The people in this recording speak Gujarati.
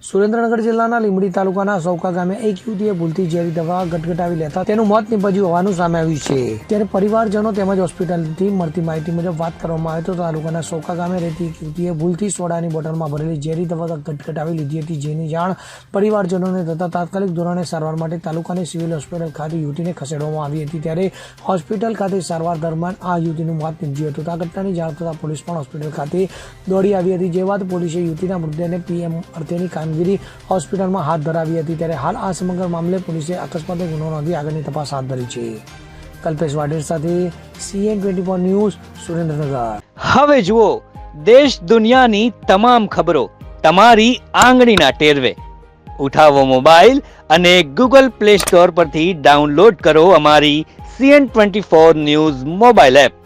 સુરેન્દ્રનગર જિલ્લાના લીંબડી તાલુકાના સૌકા ગામે એક યુવતીએ ભૂલથી ઝેરી દવા ગટગટાવી લેતા તેનું મોત નીપજ્યું હોવાનું સામે આવ્યું છે। ત્યારે પરિવારજનો તેમજ હોસ્પિટલથી મળતી માહિતી મુજબ વાત કરવામાં આવે તો તાલુકાના સૌકા ગામે રહેતી એક યુવતીએ ભૂલથી સોડાની બોટલમાં ભરેલી ઝેરી દવા ગટગટાવી લીધી હતી, જેની જાણ પરિવારજનોને થતા તાત્કાલિક ધોરણે સારવાર માટે તાલુકાની સિવિલ હોસ્પિટલ ખાતે યુવતીને ખસેડવામાં આવી હતી। ત્યારે હોસ્પિટલ ખાતે સારવાર દરમિયાન આ યુવતીનું મોત નીપજ્યું હતું। આ ઘટનાની જાણ થતાં પોલીસ પણ હોસ્પિટલ ખાતે દોડી આવી હતી, જે બાદ પોલીસે યુવતીના મૃતદેહને પીએમ અર્થેની કામગીરી હોસ્પિટલમાં હાથ ધરાવી હતી। ત્યારે હાલ આ સમગ્ર મામલે પોલીસે અકસ્માતે ગુનો નોંધી આગળની તપાસ હાથ ધરી છે। કલ્પેશ વાઢેર સાથે CN24 ન્યૂઝ સુરેન્દ્રનગર। હવે જુઓ દેશ દુનિયાની તમામ ખબરો તમારી આંગળીના ટેરવે। ઉઠાવો મોબાઈલ અને ગૂગલ પ્લે સ્ટોર પરથી ડાઉનલોડ કરો અમારી CN24 ન્યૂઝ મોબાઈલ એપ।